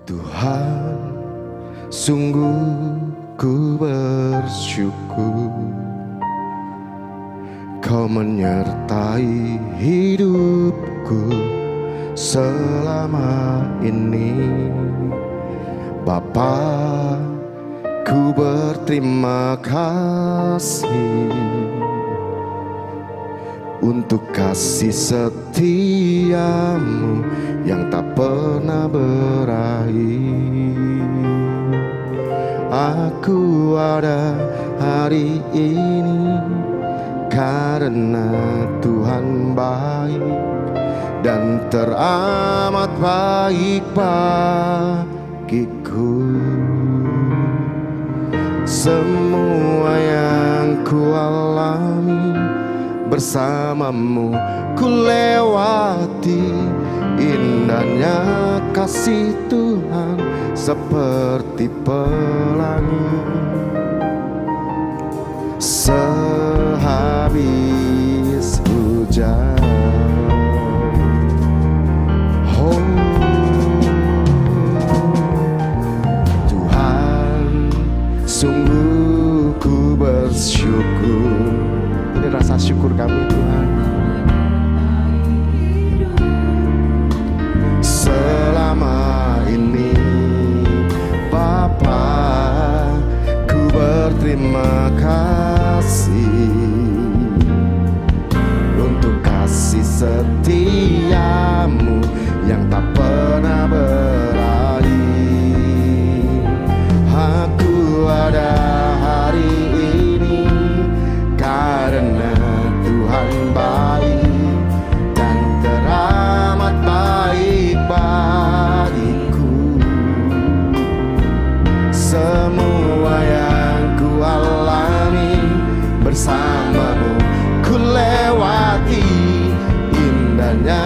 Tuhan, sungguh ku bersyukur Kau menyertai hidupku selama ini. Bapa, ku berterima kasih untuk kasih setiamu yang tak pernah berakhir. Aku ada hari ini karena Tuhan baik dan teramat baik bagiku. Semua yang ku alami bersamamu ku lewati. Indahnya kasih Tuhan seperti pelangi. Sehabis hujan, oh Tuhan, sungguh ku bersyukur. Ini rasa syukur kami Tuhan. Selama ini Bapa, ku berterima kasih untuk kasih setiamu yang tak pernah berakhir. Aku ada hari ini karena Tuhan baik dan teramat baik bagiku. Semua yang ku alami bersamamu ku lewati. Indahnya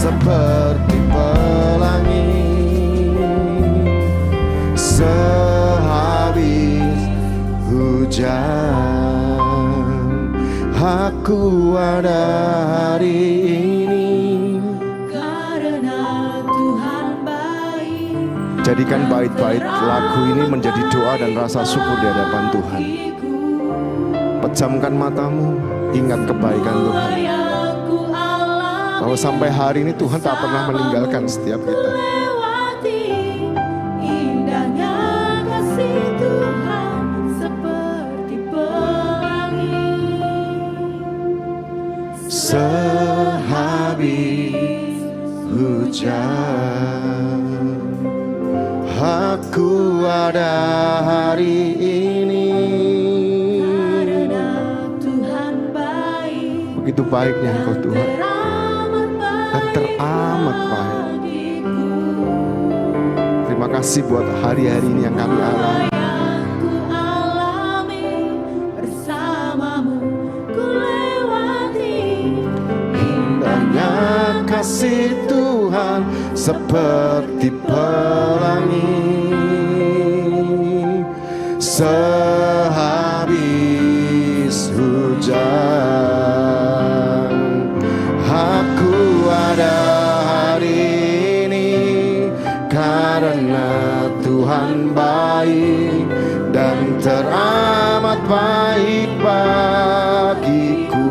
seperti pelangi. Sehabis hujan, aku ada hari ini karena Tuhan baik. Jadikan bait-bait lagu ini menjadi doa dan rasa syukur di hadapan Tuhan. Pejamkan matamu, ingat kebaikan Tuhan, bahwa sampai hari ini Tuhan tak pernah meninggalkan setiap kita. Indahnya kasih Tuhan seperti pelangi. Sehabis hujan, aku ada hari ini Karena Tuhan baik. begitu baiknya Engkau Tuhan, dan teramat baik. Terima kasih buat hari-hari ini yang kami alami. Ku alami bersamamu, ku lewati. Indahnya kasih Tuhan seperti pelangi. Sehabis hujan, aku ada hari ini karena Tuhan baik dan teramat baik bagiku.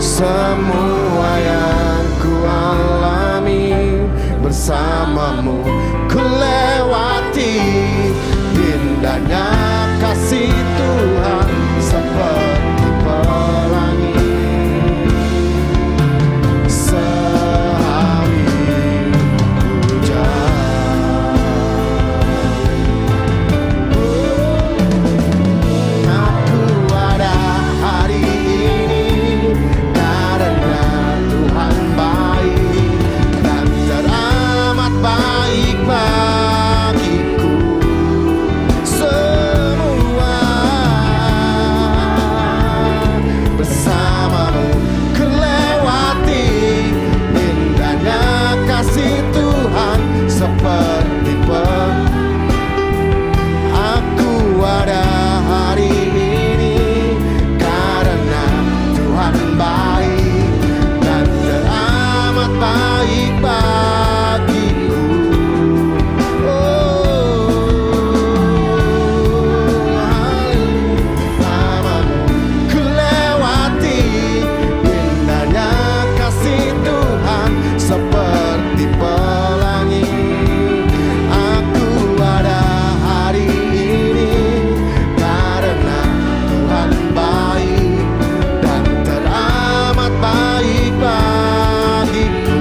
Semua yang ku alami bersamamu ku lewati. Indahnya kasih Tuhan seperti pelangi. Sehabis hujan, aku ada hari ini karena Tuhan baik dan teramat baik bagiku. Semua bersamamu ku lewati. Indahnya kasih Tuhan seperti aku ada hari ini karena Tuhan baik dan teramat baik bagiku. Bersamamu ku lewati. Indahnya kasih Tuhan seperti pelangi. Aku ada hari ini karena Tuhan baik dan teramat baik bagiku.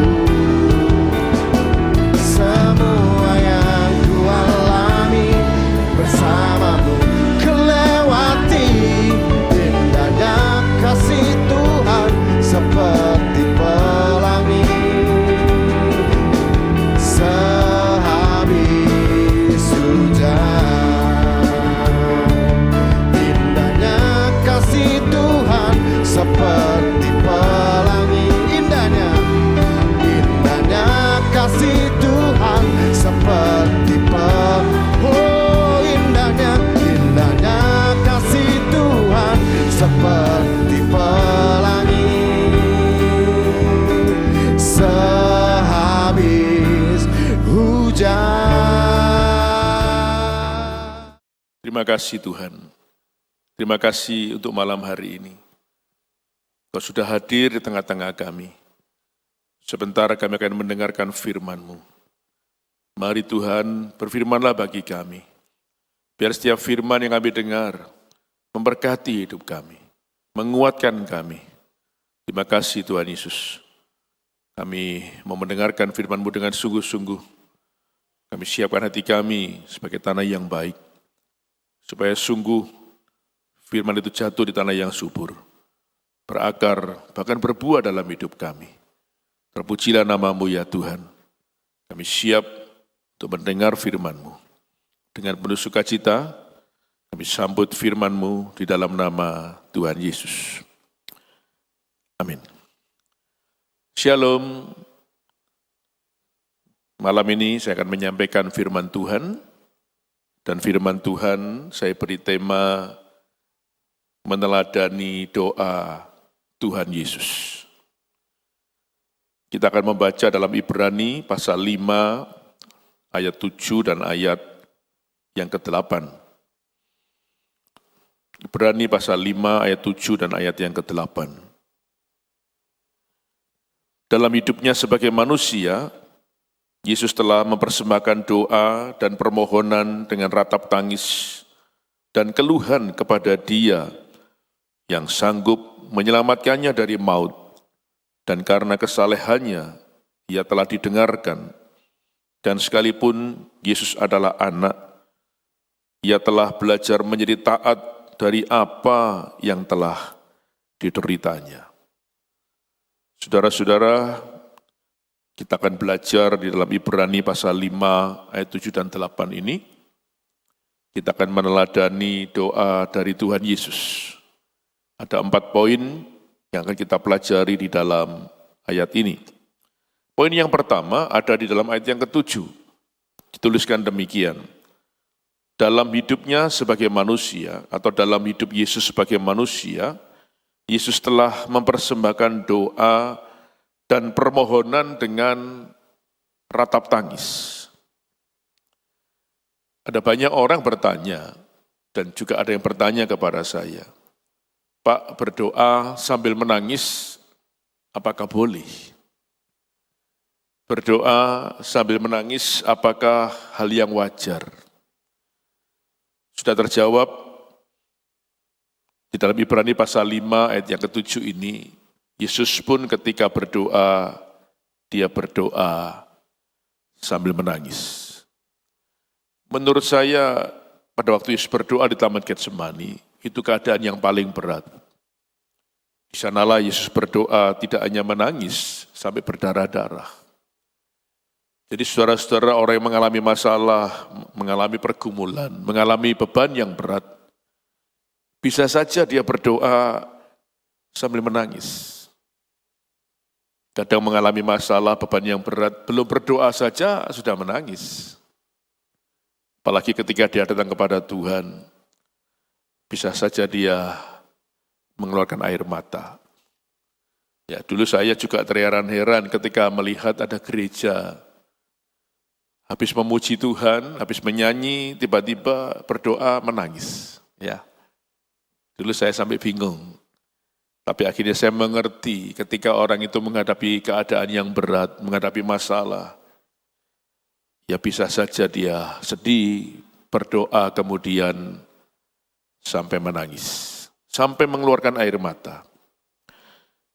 Semua yang ku alami bersamamu ku lewati. Indahnya kasih Tuhan seperti pelangi. Sehabis hujan, indahnya kasih Tuhan seperti pelangi. Indahnya kasih Tuhan seperti oh indahnya kasih Tuhan seperti pelangi. Sehabis hujan. Terima kasih Tuhan. Terima kasih untuk malam hari ini. Kau sudah hadir di tengah-tengah kami. Sebentar kami akan mendengarkan firman-Mu. Mari Tuhan, berfirmanlah bagi kami. Biar setiap firman yang kami dengar memberkati hidup kami, menguatkan kami. Terima kasih Tuhan Yesus. Kami mau mendengarkan firman-Mu dengan sungguh-sungguh. Kami siapkan hati kami sebagai tanah yang baik, supaya sungguh firman itu jatuh di tanah yang subur, berakar, bahkan berbuah dalam hidup kami. Terpujilah nama-Mu ya Tuhan. Kami siap untuk mendengar firman-Mu. Dengan penuh sukacita, kami sambut firman-Mu di dalam nama Tuhan Yesus. Amin. Shalom. Malam ini saya akan menyampaikan firman Tuhan, dan firman Tuhan saya beri tema meneladani doa Tuhan Yesus. Kita akan membaca dalam Ibrani pasal 5 ayat 7 dan ayat yang ke-8. Ibrani pasal 5 ayat 7 dan ayat yang ke-8. Dalam hidupnya sebagai manusia, Yesus telah mempersembahkan doa dan permohonan dengan ratap tangis dan keluhan kepada Dia yang sanggup menyelamatkannya dari maut, dan karena kesalehannya Ia telah didengarkan. Dan sekalipun Yesus adalah anak, Ia telah belajar menjadi taat dari apa yang telah dideritanya. Saudara-saudara, kita akan belajar di dalam Ibrani pasal 5 ayat 7 dan 8 ini. Kita akan meneladani doa dari Tuhan Yesus. Ada 4 poin yang akan kita pelajari di dalam ayat ini. Poin yang pertama ada di dalam ayat yang ke-7. Dituliskan demikian. Dalam hidupnya sebagai manusia, atau dalam hidup Yesus sebagai manusia, Yesus telah mempersembahkan doa dan permohonan dengan ratap tangis. Ada banyak orang bertanya, dan juga ada yang bertanya kepada saya, Pak, berdoa sambil menangis, apakah boleh? Berdoa sambil menangis, apakah hal yang wajar? Sudah terjawab di dalam Ibrani pasal 5 ayat yang ke-7 ini. Yesus pun ketika berdoa, Dia berdoa sambil menangis. Menurut saya, pada waktu Yesus berdoa di Taman Getsemani, itu keadaan yang paling berat. Di sanalah Yesus berdoa tidak hanya menangis, sampai berdarah-darah. Jadi saudara-saudara, orang yang mengalami masalah, mengalami pergumulan, mengalami beban yang berat, bisa saja dia berdoa sambil menangis. Kadang mengalami masalah, beban yang berat, belum berdoa saja sudah menangis. Apalagi ketika dia datang kepada Tuhan, bisa saja dia mengeluarkan air mata. Ya, dulu saya juga terheran-heran ketika melihat ada gereja, habis memuji Tuhan, habis menyanyi, tiba-tiba berdoa menangis. Ya, dulu saya sampai bingung. Tapi akhirnya saya mengerti ketika orang itu menghadapi keadaan yang berat, menghadapi masalah, ya bisa saja dia sedih, berdoa kemudian sampai menangis, sampai mengeluarkan air mata.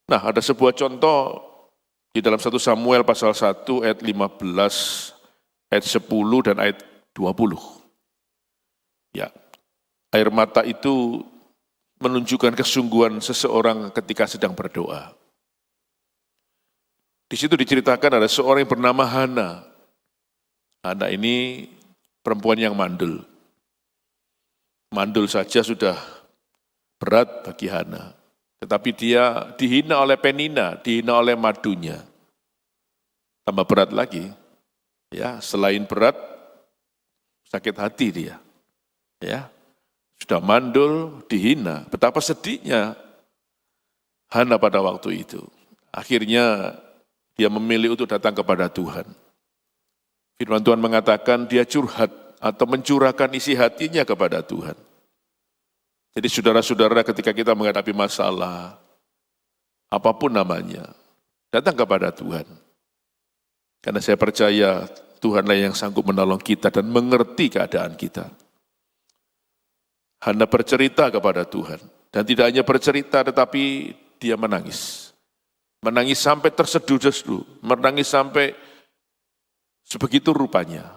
Nah, ada sebuah contoh di dalam 1 Samuel pasal 1 ayat 15, ayat 10 dan ayat 20. Ya, air mata itu menunjukkan kesungguhan seseorang ketika sedang berdoa. Di situ diceritakan ada seorang yang bernama Hana. Hana ini perempuan yang mandul. Mandul saja sudah berat bagi Hana. Tetapi dia dihina oleh Penina, dihina oleh madunya. Tambah berat lagi. Ya, selain berat, sakit hati dia. Ya. Sudah mandul, dihina. Betapa sedihnya Hana pada waktu itu. Akhirnya dia memilih untuk datang kepada Tuhan. Firman Tuhan mengatakan dia curhat atau mencurahkan isi hatinya kepada Tuhan. Jadi saudara-saudara, ketika kita menghadapi masalah, apapun namanya, datang kepada Tuhan. Karena saya percaya Tuhanlah yang sanggup menolong kita dan mengerti keadaan kita. Hana bercerita kepada Tuhan. Dan tidak hanya bercerita, tetapi dia menangis. Menangis sampai terseduh-seduh. Menangis sampai sebegitu rupanya.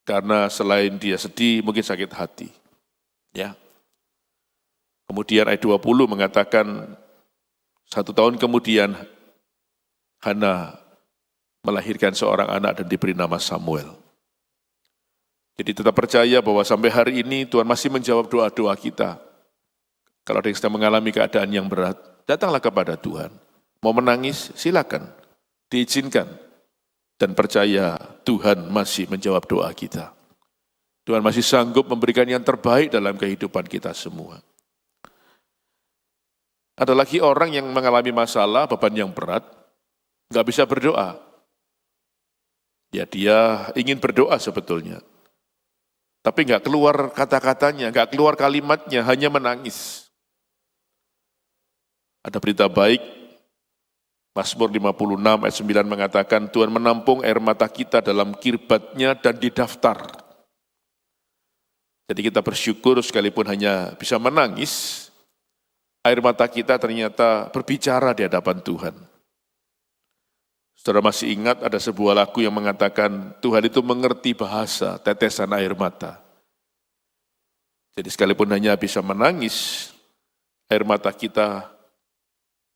Karena selain dia sedih, mungkin sakit hati. Ya. Kemudian ayat 20 mengatakan, 1 tahun kemudian Hana melahirkan seorang anak dan diberi nama Samuel. Jadi tetap percaya bahwa sampai hari ini Tuhan masih menjawab doa-doa kita. Kalau ada yang sedang mengalami keadaan yang berat, datanglah kepada Tuhan. Mau menangis, silakan. diizinkan dan percaya Tuhan masih menjawab doa kita. Tuhan masih sanggup memberikan yang terbaik dalam kehidupan kita semua. Ada lagi orang yang mengalami masalah, beban yang berat, nggak bisa berdoa. Ya dia ingin berdoa sebetulnya. Tapi nggak keluar kata-katanya, nggak keluar kalimatnya, hanya menangis. Ada berita baik, Mazmur 56 ayat 9 mengatakan, Tuhan menampung air mata kita dalam kirbatnya dan didaftar. Jadi kita bersyukur sekalipun hanya bisa menangis, air mata kita ternyata berbicara di hadapan Tuhan. Saudara masih ingat ada sebuah lagu yang mengatakan Tuhan itu mengerti bahasa tetesan air mata. Jadi sekalipun hanya bisa menangis, air mata kita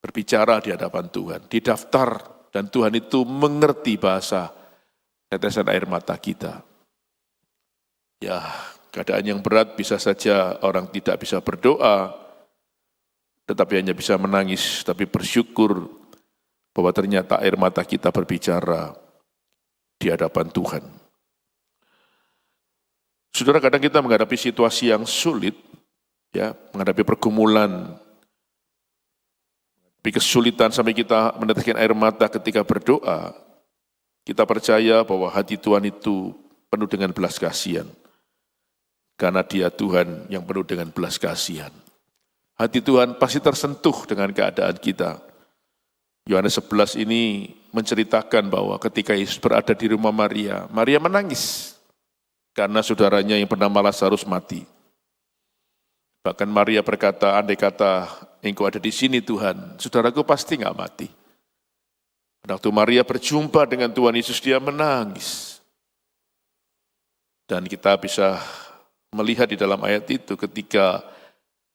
berbicara di hadapan Tuhan, didaftar, dan Tuhan itu mengerti bahasa tetesan air mata kita. Ya, keadaan yang berat bisa saja orang tidak bisa berdoa, tetapi hanya bisa menangis, tapi bersyukur bahwa ternyata air mata kita berbicara di hadapan Tuhan. Saudara, kadang kita menghadapi situasi yang sulit, ya, menghadapi pergumulan, kesulitan sampai kita meneteskan air mata ketika berdoa, kita percaya bahwa hati Tuhan itu penuh dengan belas kasihan. Karena Dia Tuhan yang penuh dengan belas kasihan. Hati Tuhan pasti tersentuh dengan keadaan kita. Yohanes 11 ini menceritakan bahwa ketika Yesus berada di rumah Maria, Maria menangis karena saudaranya yang bernama Lazarus mati. Bahkan Maria berkata, andai kata engkau ada di sini Tuhan, saudaraku pasti nggak mati. Waktu Maria berjumpa dengan Tuhan Yesus, dia menangis. Dan kita bisa melihat di dalam ayat itu ketika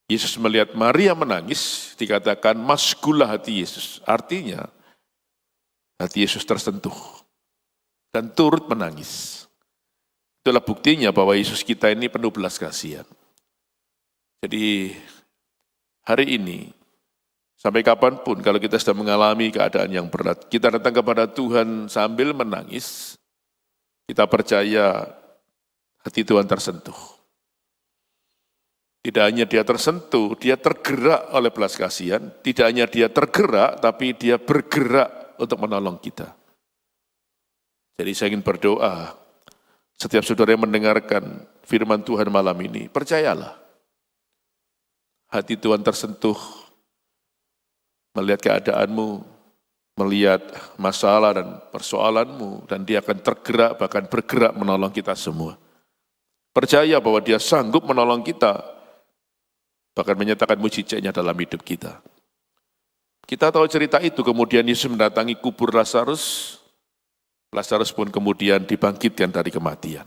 Yesus melihat Maria menangis, dikatakan maskulah hati Yesus. Artinya, hati Yesus tersentuh dan turut menangis. Itulah buktinya bahwa Yesus kita ini penuh belas kasihan. Jadi, hari ini, sampai kapanpun kalau kita sedang mengalami keadaan yang berat, kita datang kepada Tuhan sambil menangis, kita percaya hati Tuhan tersentuh. Tidak hanya dia tersentuh, dia tergerak oleh belas kasihan. Tidak hanya dia tergerak, tapi dia bergerak untuk menolong kita. Jadi saya ingin berdoa, setiap saudara yang mendengarkan firman Tuhan malam ini, percayalah, hati Tuhan tersentuh, melihat keadaanmu, melihat masalah dan persoalanmu, dan dia akan tergerak, bahkan bergerak menolong kita semua. Percaya bahwa dia sanggup menolong kita, bahkan menyatakan mujizatnya dalam hidup kita. Kita tahu cerita itu, kemudian Yesus mendatangi kubur Lazarus. Lazarus pun kemudian dibangkitkan dari kematian.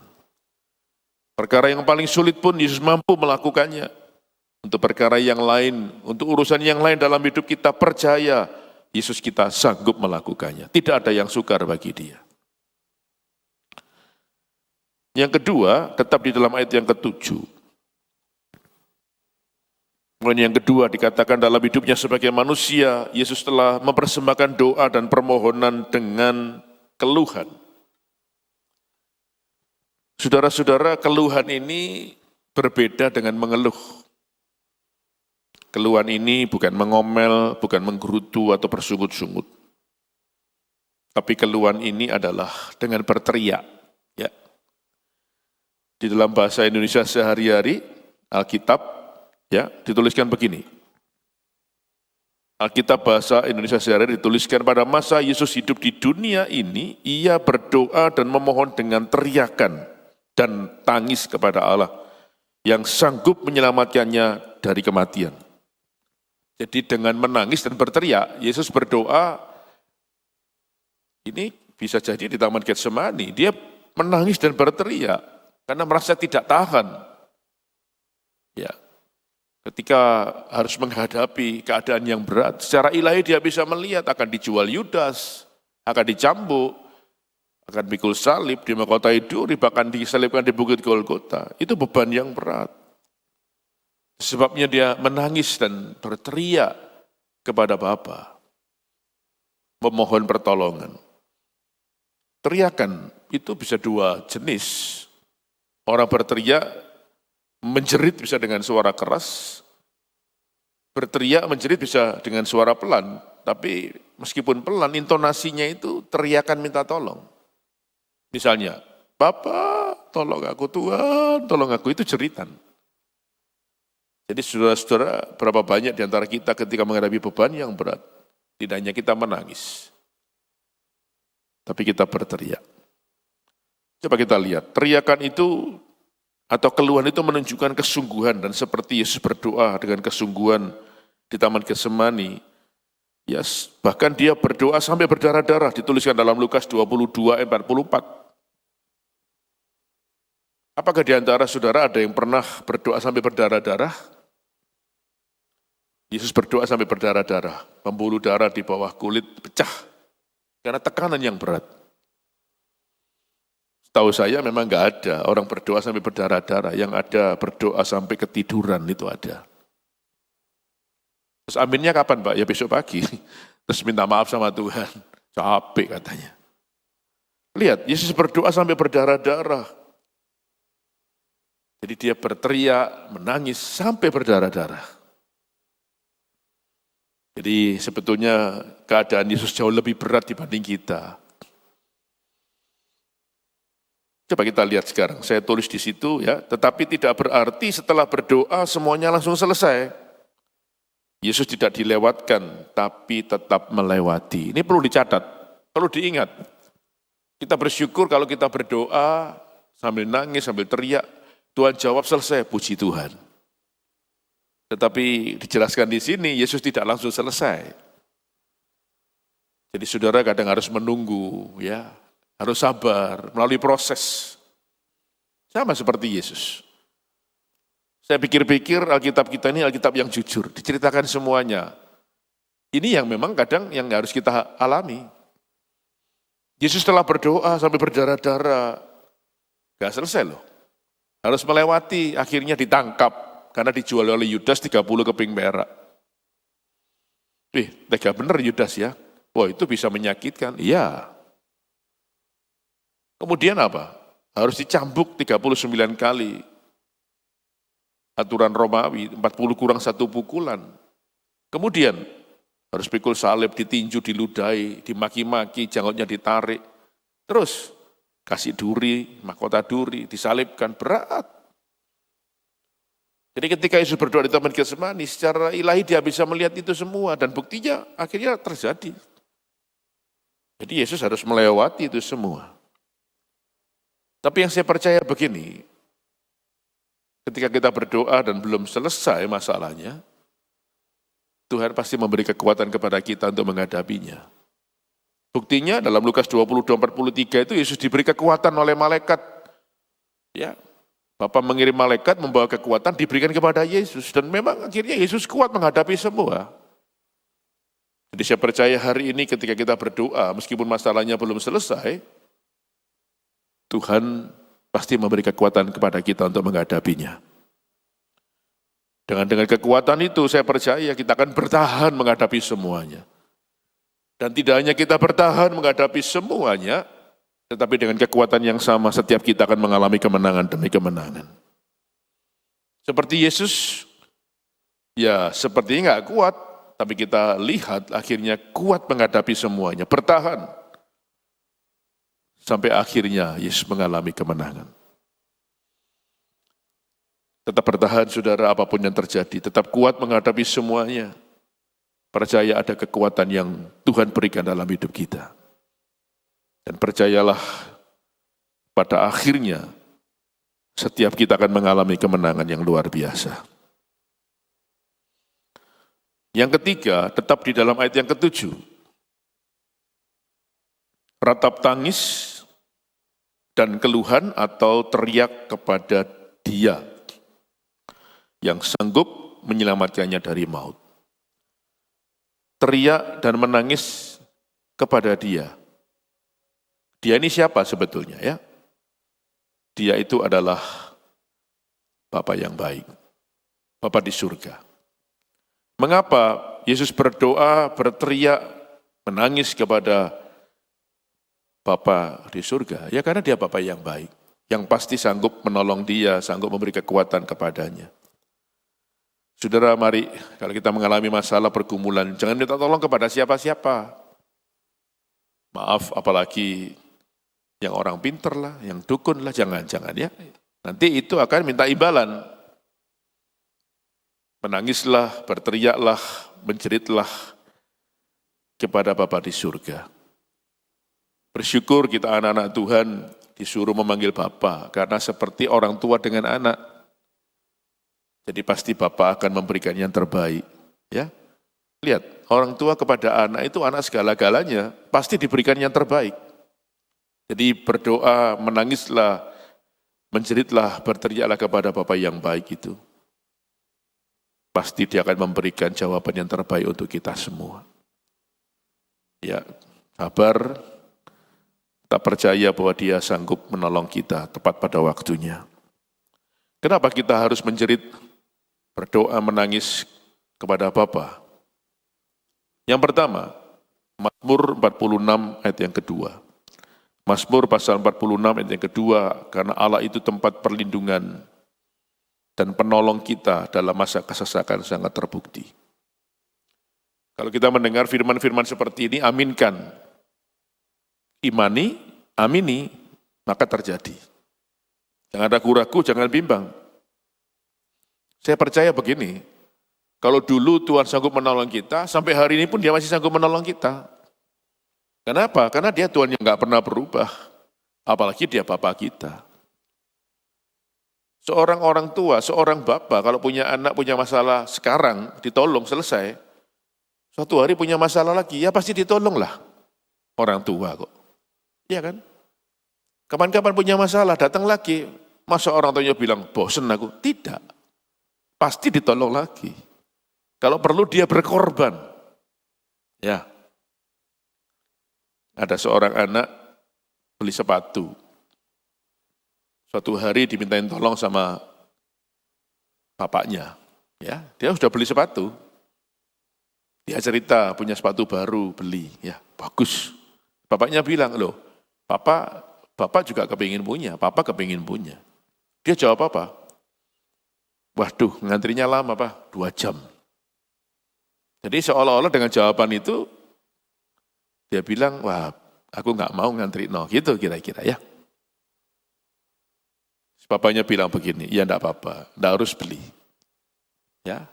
Perkara yang paling sulit pun Yesus mampu melakukannya. Untuk perkara yang lain, untuk urusan yang lain dalam hidup kita, percaya Yesus kita sanggup melakukannya. Tidak ada yang sukar bagi Dia. Yang kedua, tetap di dalam ayat yang ke-7. Yang kedua dikatakan dalam hidupnya sebagai manusia, Yesus telah mempersembahkan doa dan permohonan dengan keluhan. Saudara-saudara, keluhan ini berbeda dengan mengeluh. Keluhan ini bukan mengomel, bukan menggerutu atau bersungut-sungut. Tapi keluhan ini adalah dengan berteriak. Ya. Di dalam bahasa Indonesia sehari-hari, Alkitab, ya, dituliskan begini. Alkitab bahasa Indonesia sehari-hari dituliskan pada masa Yesus hidup di dunia ini, ia berdoa dan memohon dengan teriakan dan tangis kepada Allah yang sanggup menyelamatkannya dari kematian. Jadi dengan menangis dan berteriak, Yesus berdoa, ini bisa jadi di Taman Getsemani, dia menangis dan berteriak karena merasa tidak tahan. Ya. Ketika harus menghadapi keadaan yang berat, secara ilahi dia bisa melihat akan dijual Yudas, akan dicambuk, akan pikul salib di mahkota duri, bahkan disalibkan di bukit Golgota. Itu beban yang berat. Sebabnya dia menangis dan berteriak kepada Bapa, memohon pertolongan. teriakan itu bisa dua jenis. Orang berteriak, menjerit bisa dengan suara keras, berteriak, menjerit bisa dengan suara pelan, tapi meskipun pelan, intonasinya itu teriakan minta tolong. Misalnya, Bapak, tolong aku, Tuhan, tolong aku, itu jeritan. Jadi saudara-saudara, berapa banyak di antara kita ketika menghadapi beban yang berat, tidak hanya kita menangis, tapi kita berteriak. Coba kita lihat, teriakan itu atau keluhan itu menunjukkan kesungguhan, dan seperti Yesus berdoa dengan kesungguhan di Taman Getsemani, bahkan dia berdoa sampai berdarah-darah, dituliskan dalam Lukas 22 ayat 44. Apakah di antara saudara ada yang pernah berdoa sampai berdarah-darah? Yesus berdoa sampai berdarah-darah, pembuluh darah di bawah kulit pecah karena tekanan yang berat. Tahu saya memang nggak ada orang berdoa sampai berdarah-darah, yang ada berdoa sampai ketiduran itu ada. Terus aminnya kapan Pak? Ya besok pagi. Terus minta maaf sama Tuhan, capek katanya. Lihat, Yesus berdoa sampai berdarah-darah. Jadi dia berteriak, menangis sampai berdarah-darah. Jadi sebetulnya keadaan Yesus jauh lebih berat dibanding kita. Coba kita lihat sekarang, saya tulis di situ ya, tetapi tidak berarti setelah berdoa semuanya langsung selesai. Yesus tidak dilewatkan, tapi tetap melewati. Ini perlu dicatat, perlu diingat. Kita bersyukur kalau kita berdoa sambil nangis, sambil teriak, Tuhan jawab selesai, puji Tuhan. Tetapi dijelaskan di sini, Yesus tidak langsung selesai. Jadi saudara kadang harus menunggu, ya, harus sabar, melalui proses. Sama seperti Yesus. Saya pikir-pikir Alkitab kita ini Alkitab yang jujur, diceritakan semuanya. Ini yang memang kadang yang harus kita alami. Yesus telah berdoa sampai berdarah-darah, gak selesai loh. Harus melewati, akhirnya ditangkap, karena dijual oleh Yudas 30 keping perak. Tega bener Yudas ya, wah itu bisa menyakitkan, iya. Kemudian apa? Harus dicambuk 39 kali. Aturan Romawi, 40 kurang 1 pukulan. Kemudian harus pikul salib, ditinju, diludahi, dimaki-maki, janggutnya ditarik. Terus kasih duri, mahkota duri, disalibkan, berat. Jadi ketika Yesus berdoa di Taman Getsemani, secara ilahi dia bisa melihat itu semua, dan buktinya akhirnya terjadi. Jadi Yesus harus melewati itu semua. Tapi yang saya percaya begini, ketika kita berdoa dan belum selesai masalahnya, Tuhan pasti memberi kekuatan kepada kita untuk menghadapinya. Buktinya dalam Lukas 22:43 itu Yesus diberi kekuatan oleh malaikat. Ya, Bapa mengirim malaikat membawa kekuatan diberikan kepada Yesus, dan memang akhirnya Yesus kuat menghadapi semua. Jadi saya percaya hari ini ketika kita berdoa, meskipun masalahnya belum selesai, Tuhan pasti memberi kekuatan kepada kita untuk menghadapinya. Dengan kekuatan itu saya percaya kita akan bertahan menghadapi semuanya. Dan tidak hanya kita bertahan menghadapi semuanya, tetapi dengan kekuatan yang sama setiap kita akan mengalami kemenangan demi kemenangan. Seperti Yesus, ya sepertinya nggak kuat, tapi kita lihat akhirnya kuat menghadapi semuanya, bertahan. Sampai akhirnya Yesus mengalami kemenangan. Tetap bertahan saudara, apapun yang terjadi, tetap kuat menghadapi semuanya. Percaya ada kekuatan yang Tuhan berikan dalam hidup kita. Dan percayalah pada akhirnya setiap kita akan mengalami kemenangan yang luar biasa. Yang ketiga, tetap di dalam ayat yang ke-7. Ratap tangis dan keluhan atau teriak kepada Dia yang sanggup menyelamatkannya dari maut. Teriak dan menangis kepada Dia. Dia ini siapa sebetulnya ya? Dia itu adalah Bapa yang baik, Bapa di surga. Mengapa Yesus berdoa, berteriak, menangis kepada Bapa di surga? Ya karena dia Bapa yang baik, yang pasti sanggup menolong dia, sanggup memberi kekuatan kepadanya. Saudara, mari kalau kita mengalami masalah pergumulan, jangan minta tolong kepada siapa-siapa. Maaf, apalagi yang orang pinter lah, yang dukun lah, jangan-jangan ya. Nanti itu akan minta imbalan. Menangislah, berteriaklah, menjeritlah kepada Bapa di surga. Bersyukur kita anak-anak Tuhan disuruh memanggil Bapa, karena seperti orang tua dengan anak. Jadi pasti Bapa akan memberikan yang terbaik. Ya, lihat, orang tua kepada anak itu anak segala-galanya, pasti diberikan yang terbaik. Jadi berdoa, menangislah, menjeritlah, berteriaklah kepada Bapa yang baik itu. Pasti dia akan memberikan jawaban yang terbaik untuk kita semua. Ya, sabar, tak percaya bahwa dia sanggup menolong kita tepat pada waktunya. Kenapa kita harus menjerit, berdoa, menangis kepada Bapa? Yang pertama, Mazmur 46 ayat yang kedua. Mazmur pasal 46 ayat yang kedua, karena Allah itu tempat perlindungan dan penolong kita dalam masa kesesakan sangat terbukti. Kalau kita mendengar firman-firman seperti ini, aminkan. Imani, amini, maka terjadi. Jangan ragu-ragu, jangan bimbang. Saya percaya begini, kalau dulu Tuhan sanggup menolong kita, sampai hari ini pun dia masih sanggup menolong kita. Kenapa? Karena dia Tuhan yang gak pernah berubah. Apalagi dia Bapa kita. Seorang orang tua, seorang bapa, kalau punya anak, punya masalah sekarang, ditolong, selesai. Suatu hari punya masalah lagi, ya pasti ditolong lah. Orang tua kok. Iya kan? Kapan-kapan punya masalah, datang lagi. Masa orang tuanya bilang, bosen aku? Tidak. Pasti ditolong lagi. Kalau perlu dia berkorban. Ya. Ada seorang anak beli sepatu. Suatu hari dimintain tolong sama bapaknya. Ya, dia sudah beli sepatu. Dia cerita punya sepatu baru beli, ya bagus. Bapaknya bilang, loh, Bapak juga kepingin punya, Papa kepingin punya. Dia jawab apa? Waduh, ngantrinya lama Pak, 2 jam. Jadi seolah-olah dengan jawaban itu, dia bilang, wah aku nggak mau ngantri, no, gitu kira-kira ya. Bapaknya bilang begini, ya enggak apa-apa, enggak harus beli. Ya,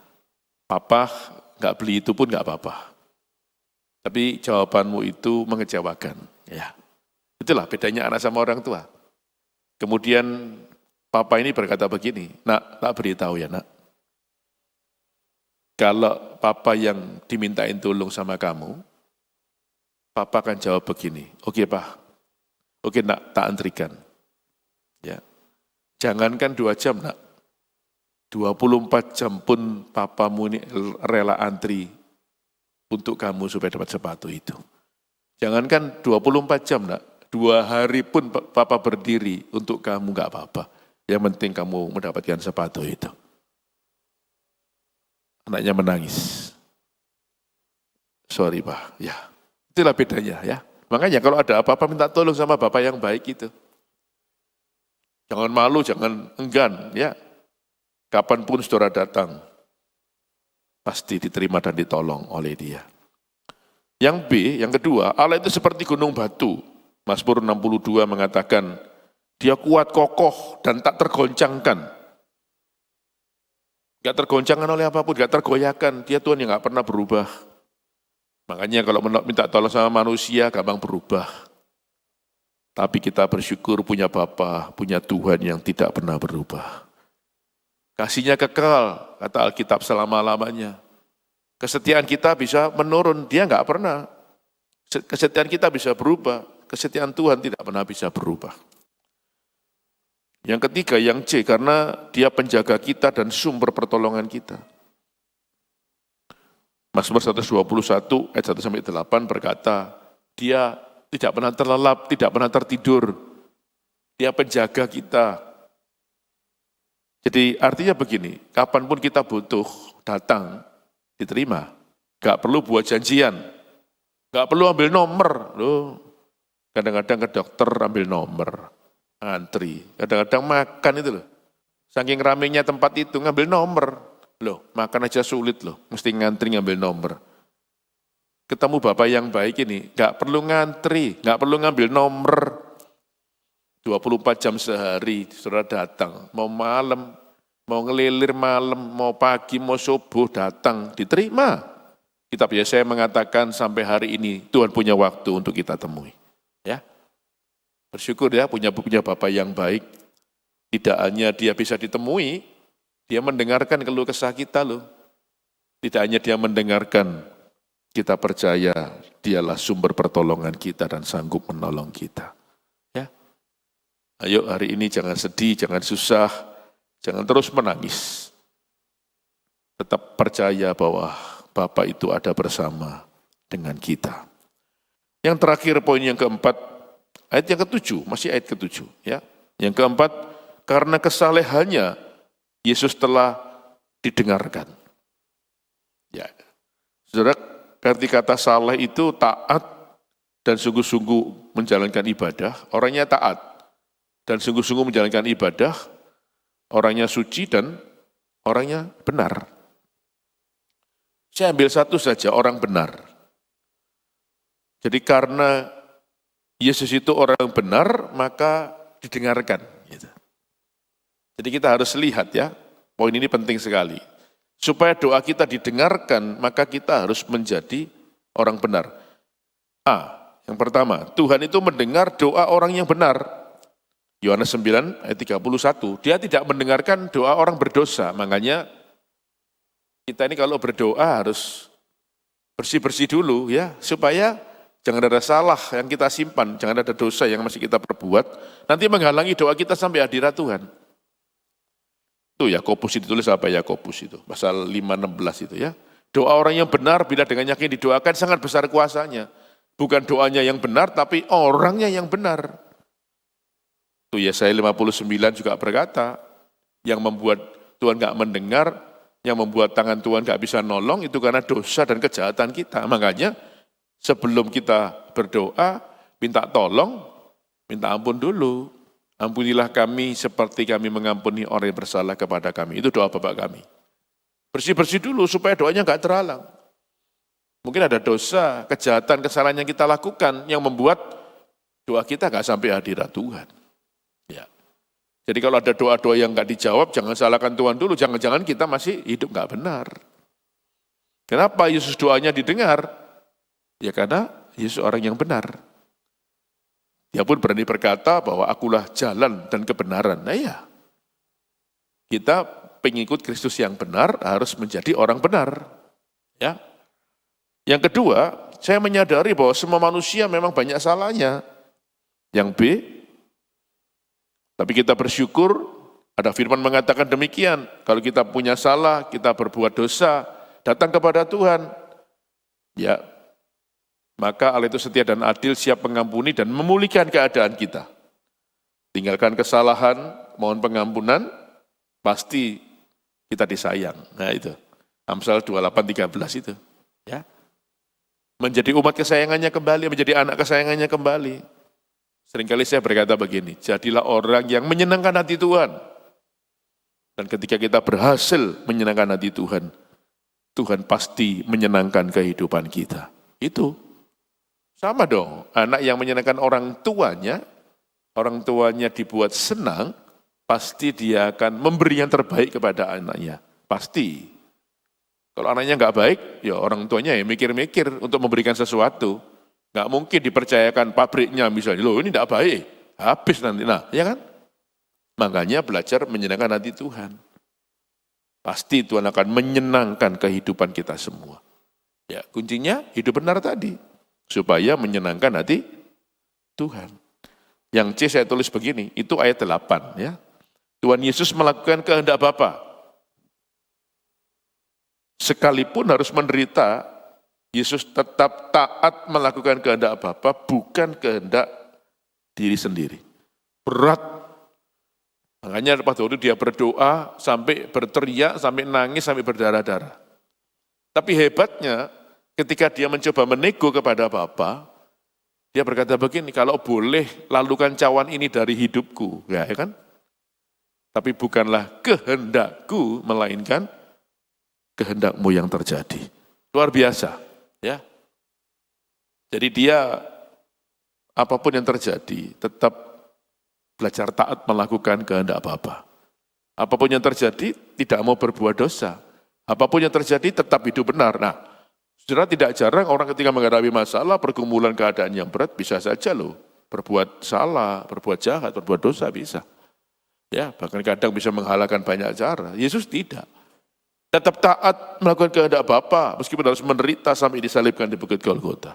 Papa enggak beli itu pun enggak apa-apa. Tapi jawabanmu itu mengecewakan. Ya, itulah bedanya anak sama orang tua. Kemudian Papa ini berkata begini, nak, tak beritahu ya nak. Kalau Papa yang dimintain tolong sama kamu, Papa akan jawab begini, oke Pak, oke nak, tak antrikan. Ya. Jangankan 2 jam nak, 24 jam pun papamu ini rela antri untuk kamu supaya dapat sepatu itu. Jangankan 24 jam nak, 2 hari pun papa berdiri untuk kamu enggak apa-apa. Yang penting kamu mendapatkan sepatu itu. Anaknya menangis. Sorry Pak, ya itulah bedanya ya. Makanya kalau ada apa-apa minta tolong sama Bapak yang baik itu. Jangan malu, jangan enggan, ya. Kapanpun saudara datang, pasti diterima dan ditolong oleh dia. Yang B, yang kedua, Allah itu seperti gunung batu. Mazmur 62 mengatakan, dia kuat, kokoh, dan tak tergoncangkan. Gak tergoncangkan oleh apapun, gak tergoyahkan. Dia Tuhan yang gak pernah berubah. Makanya kalau minta tolong sama manusia, gampang berubah. Tapi kita bersyukur punya Bapa, punya Tuhan yang tidak pernah berubah. Kasihnya kekal, kata Alkitab selama-lamanya. Kesetiaan kita bisa menurun, dia enggak pernah. Kesetiaan kita bisa berubah, kesetiaan Tuhan tidak pernah bisa berubah. Yang ketiga, yang C, karena dia penjaga kita dan sumber pertolongan kita. Mazmur 121 ayat 1-8 berkata, dia tidak pernah terlelap, tidak pernah tertidur. Dia penjaga kita. Jadi artinya begini, kapanpun kita butuh, datang, diterima. Gak perlu buat janjian, gak perlu ambil nomor. Loh, Kadang-kadang ke dokter ambil nomor, antri. Kadang-kadang makan itu loh. Saking ramenya tempat itu ngambil nomor. Loh, makan aja sulit loh, mesti ngantri ngambil nomor. Ketemu Bapak yang baik ini, gak perlu ngantri, gak perlu ngambil nomor. 24 jam sehari, saudara datang. Mau malam, mau ngelilir malam, mau pagi, mau subuh datang, diterima. Kitab Yesaya mengatakan sampai hari ini Tuhan punya waktu untuk kita temui. Ya, bersyukur ya punya Bapak yang baik. Tidak hanya dia bisa ditemui, dia mendengarkan keluh kesah kita loh. Tidak hanya dia mendengarkan, kita percaya dialah sumber pertolongan kita dan sanggup menolong kita. Ya, ayo hari ini jangan sedih, jangan susah, jangan terus menangis. Tetap percaya bahwa Bapa itu ada bersama dengan kita. Yang terakhir poin yang keempat, ayat yang ketujuh, masih ayat ketujuh. Ya. Yang keempat, karena kesalehannya Yesus telah didengarkan. Ya, saudara, arti kata saleh itu taat dan sungguh-sungguh menjalankan ibadah. Orangnya taat dan sungguh-sungguh menjalankan ibadah. Orangnya suci dan orangnya benar. Saya ambil satu saja, orang benar. Jadi karena Yesus itu orang benar, maka didengarkan. Gitu. Jadi kita harus lihat ya, poin ini penting sekali. Supaya doa kita didengarkan, maka kita harus menjadi orang benar. Yang pertama, Tuhan itu mendengar doa orang yang benar. Yohanes 9 ayat 31, dia tidak mendengarkan doa orang berdosa. Makanya kita ini kalau berdoa harus bersih-bersih dulu ya, supaya jangan ada salah yang kita simpan, jangan ada dosa yang masih kita perbuat, nanti menghalangi doa kita sampai hadirat Tuhan. Itu Yakobus ditulis apa Yakobus itu, pasal 5:16 itu ya. Doa orang yang benar bila dengan yakin didoakan sangat besar kuasanya. Bukan doanya yang benar, tapi orangnya yang benar. Itu Yesaya 59 juga berkata, yang membuat Tuhan gak mendengar, yang membuat tangan Tuhan gak bisa nolong, itu karena dosa dan kejahatan kita. Makanya sebelum kita berdoa, minta tolong, minta ampun dulu. Ampunilah kami seperti kami mengampuni orang yang bersalah kepada kami. Itu doa Bapak kami. Bersih-bersih dulu supaya doanya gak terhalang. Mungkin ada dosa, kejahatan, kesalahan yang kita lakukan yang membuat doa kita gak sampai hadirat Tuhan. Ya. Jadi kalau ada doa-doa yang gak dijawab, jangan salahkan Tuhan dulu. Jangan-jangan kita masih hidup gak benar. Kenapa Yesus doanya didengar? Ya karena Yesus orang yang benar. Dia pun berani berkata bahwa akulah jalan dan kebenaran. Nah ya, kita pengikut Kristus yang benar harus menjadi orang benar. Ya. Yang kedua, saya menyadari bahwa semua manusia memang banyak salahnya. Yang B, tapi kita bersyukur, ada firman mengatakan demikian, kalau kita punya salah, kita berbuat dosa, datang kepada Tuhan, ya, maka Allah itu setia dan adil, siap mengampuni dan memulihkan keadaan kita. Tinggalkan kesalahan, mohon pengampunan, pasti kita disayang. Nah itu, Amsal 28:13 itu. Ya. Menjadi umat kesayangannya kembali, menjadi anak kesayangannya kembali. Seringkali saya berkata begini, jadilah orang yang menyenangkan hati Tuhan. Dan ketika kita berhasil menyenangkan hati Tuhan, Tuhan pasti menyenangkan kehidupan kita. Itu. Sama dong, anak yang menyenangkan orang tuanya dibuat senang, pasti dia akan memberi yang terbaik kepada anaknya. Pasti. Kalau anaknya nggak baik, ya orang tuanya ya mikir-mikir untuk memberikan sesuatu. Nggak mungkin dipercayakan pabriknya misalnya, loh ini nggak baik, habis nanti. Nah, ya kan? Makanya belajar menyenangkan hati Tuhan. Pasti Tuhan akan menyenangkan kehidupan kita semua. Ya, kuncinya hidup benar tadi. Supaya menyenangkan hati Tuhan. Yang C saya tulis begini, itu ayat 8 ya. Tuhan Yesus melakukan kehendak Bapa. Sekalipun harus menderita, Yesus tetap taat melakukan kehendak Bapa, bukan kehendak diri sendiri. Berat. Makanya pada waktu dia berdoa, sampai berteriak, sampai nangis, sampai berdarah-darah. Tapi hebatnya, ketika dia mencoba menego kepada Bapa, Dia berkata begini, kalau boleh lalukan cawan ini dari hidupku, ya kan? Tapi bukanlah kehendakku, melainkan kehendakmu yang terjadi. Luar biasa, ya. Jadi dia apapun yang terjadi, tetap belajar taat melakukan kehendak Bapa. Apapun yang terjadi, tidak mau berbuat dosa. Apapun yang terjadi, tetap hidup benar. Nah, saudara, tidak jarang orang ketika menghadapi masalah, pergumulan keadaan yang berat, bisa saja loh berbuat salah, berbuat jahat, berbuat dosa bisa. Ya, bahkan kadang bisa menghalalkan banyak cara. Yesus tidak. Tetap taat melakukan kehendak Bapa, meskipun harus menderita sampai disalibkan di Bukit Golgota.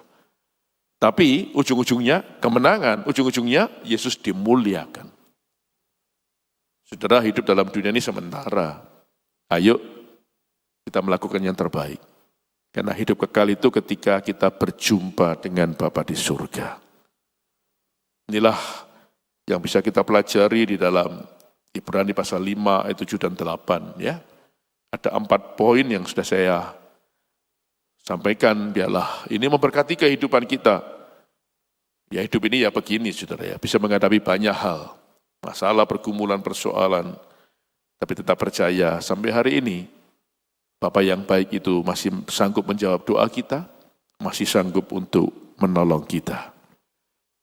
Tapi ujung-ujungnya kemenangan, ujung-ujungnya Yesus dimuliakan. Saudara, hidup dalam dunia ini sementara. Ayo kita melakukan yang terbaik. Karena hidup kekal itu ketika kita berjumpa dengan Bapa di surga. Inilah yang bisa kita pelajari di dalam Ibrani pasal 5 ayat 7 dan 8 ya. Ada 4 poin yang sudah saya sampaikan, biarlah ini memberkati kehidupan kita. Ya, hidup ini ya begini saudara ya, bisa menghadapi banyak hal. Masalah, pergumulan, persoalan. Tapi tetap percaya sampai hari ini Bapa yang baik itu masih sanggup menjawab doa kita, masih sanggup untuk menolong kita.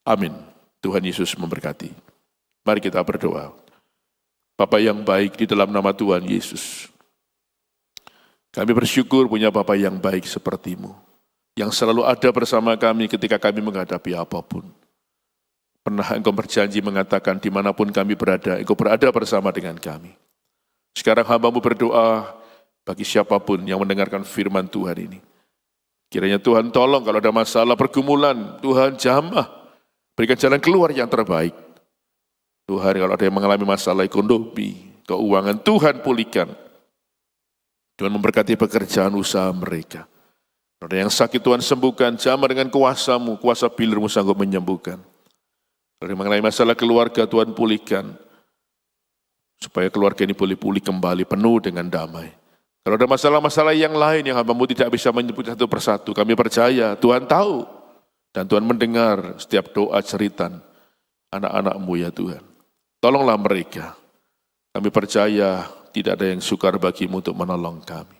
Amin. Tuhan Yesus memberkati. Mari kita berdoa. Bapa yang baik, di dalam nama Tuhan Yesus, kami bersyukur punya Bapa yang baik seperti-Mu, yang selalu ada bersama kami ketika kami menghadapi apapun. Pernah Engkau berjanji mengatakan dimanapun kami berada, Engkau berada bersama dengan kami. Sekarang hamba-Mu berdoa bagi siapapun yang mendengarkan firman Tuhan ini. Kiranya Tuhan tolong kalau ada masalah pergumulan, Tuhan jamah, berikan jalan keluar yang terbaik. Tuhan, kalau ada yang mengalami masalah ekonomi, keuangan, Tuhan pulihkan. Tuhan memberkati pekerjaan usaha mereka. Kalau ada yang sakit, Tuhan sembuhkan, jamah dengan kuasa-Mu, kuasa bilir-Mu sanggup menyembuhkan. Kalau ada yang mengalami masalah keluarga, Tuhan pulihkan. Supaya keluarga ini boleh pulih kembali, penuh dengan damai. Kalau ada masalah-masalah yang lain yang hamba-Mu tidak bisa menyebut satu persatu, kami percaya Tuhan tahu. Dan Tuhan mendengar setiap doa ceritan anak-anak-Mu ya Tuhan. Tolonglah mereka. Kami percaya tidak ada yang sukar bagi-Mu untuk menolong kami.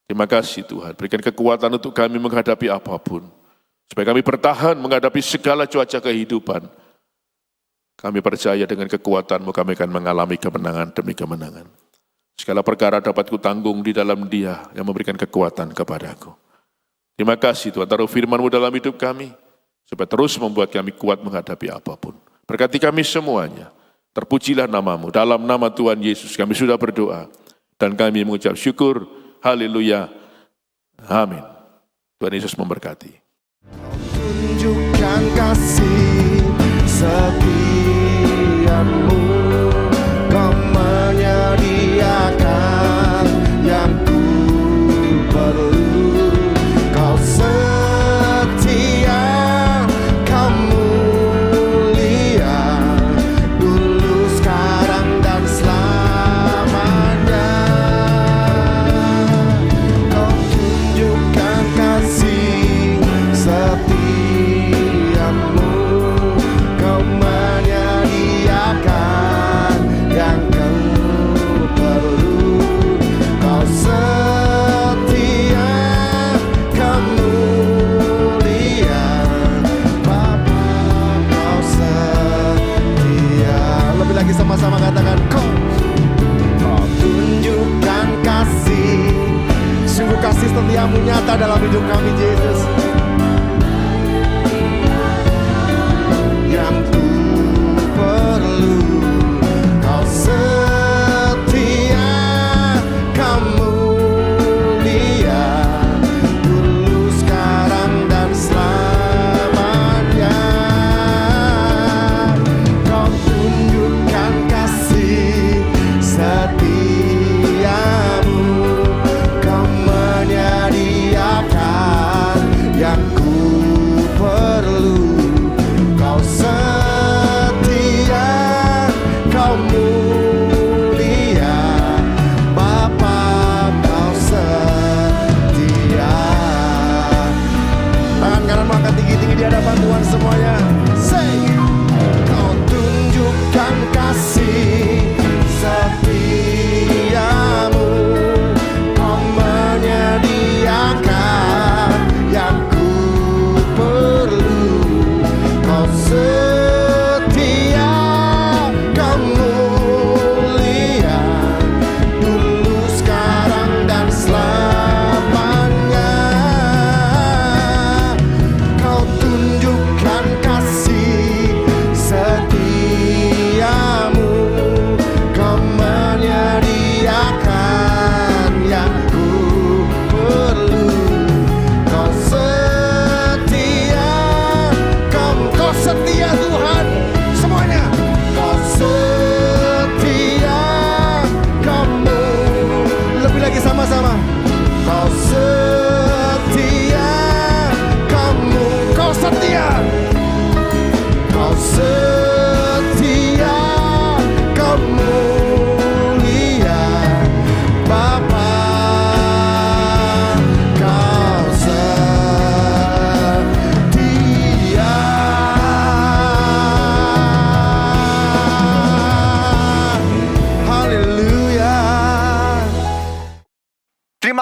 Terima kasih Tuhan, berikan kekuatan untuk kami menghadapi apapun. Supaya kami bertahan menghadapi segala cuaca kehidupan. Kami percaya dengan kekuatan-Mu kami akan mengalami kemenangan demi kemenangan. Segala perkara dapat kutanggung di dalam Dia yang memberikan kekuatan kepadaku. Terima kasih Tuhan, taruh firman-Mu dalam hidup kami, supaya terus membuat kami kuat menghadapi apapun. Berkati kami semuanya, terpujilah nama-Mu. Dalam nama Tuhan Yesus kami sudah berdoa, dan kami mengucap syukur, haleluya, amin. Tuhan Yesus memberkati. Tunjukkan kasih setiap-Mu, Kau menyediakan yang ku perlu. Kau setia, Kau mulia, dulu, sekarang, dan selamanya. Kau tunjukkan kasih setiap-Mu.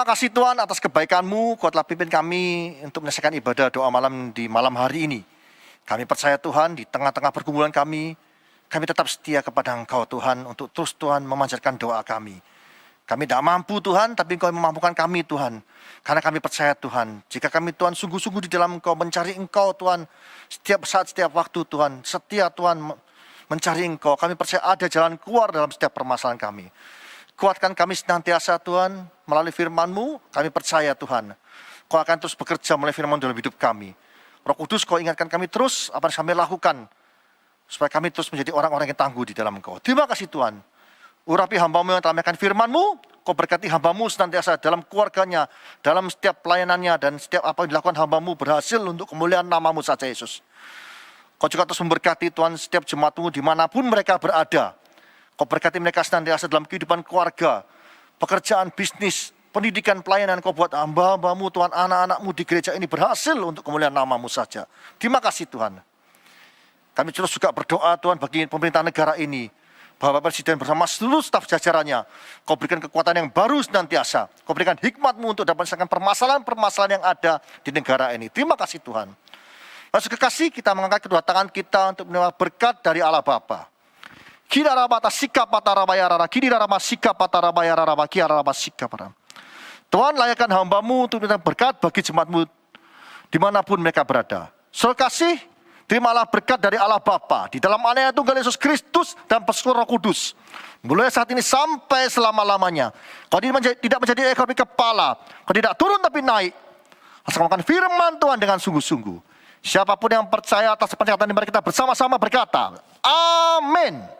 kasih Tuhan atas kebaikan-Mu, Kau telah pimpin kami untuk menyelesaikan ibadah doa malam di malam hari ini. Kami percaya Tuhan, di tengah-tengah pergumulan kami tetap setia kepada Engkau Tuhan, untuk terus Tuhan memanjatkan doa kami. Kami tidak mampu Tuhan, tapi Engkau memampukan kami Tuhan. Karena kami percaya Tuhan, jika kami Tuhan sungguh-sungguh di dalam Engkau, mencari Engkau Tuhan, setiap saat, setiap waktu Tuhan, setia Tuhan mencari Engkau, kami percaya ada jalan keluar dalam setiap permasalahan kami. Kuatkan kami senantiasa Tuhan, melalui firman-Mu, kami percaya Tuhan, Kau akan terus bekerja melalui firman dalam hidup kami. Roh Kudus, Kau ingatkan kami terus apa yang kami lakukan, supaya kami terus menjadi orang-orang yang tangguh di dalam Engkau. Terima kasih Tuhan. Urapi hamba-Mu yang telah menyampaikan firman-Mu, Kau berkati hamba-Mu senantiasa dalam keluarganya, dalam setiap pelayanannya, dan setiap apa yang dilakukan hamba-Mu berhasil untuk kemuliaan nama-Mu saja Yesus. Kau juga terus memberkati Tuhan setiap jemaat-Mu dimanapun mereka berada. Kau berkati mereka senantiasa dalam kehidupan keluarga, pekerjaan, bisnis, pendidikan, pelayanan. Kau buat hamba-hamba-Mu Tuhan, anak-anak-Mu di gereja ini berhasil untuk kemuliaan nama-Mu saja. Terima kasih Tuhan. Kami terus juga berdoa Tuhan bagi pemerintah negara ini, Bapak Presiden bersama seluruh staf jajarannya, Kau berikan kekuatan yang baru senantiasa. Kau berikan hikmat-Mu untuk dapat menyelesaikan permasalahan-permasalahan yang ada di negara ini. Terima kasih Tuhan. Lalu kekasih, kita mengangkat kedua tangan kita untuk menerima berkat dari Allah Bapa. Tuhan, layakkan hamba-Mu untuk minta berkat bagi jemaat-Mu dimanapun mereka berada. Saudara kasih, terimalah berkat dari Allah Bapa di dalam anaknya Tunggal Yesus Kristus dan persekutuan Roh Kudus, mulai saat ini sampai selama-lamanya. Kau tidak menjadi ekor tapi kepala, Kau tidak turun tapi naik. Asal makan firman Tuhan dengan sungguh-sungguh. Siapapun yang percaya atas penyertaan ini, mari kita bersama-sama berkata, Amin.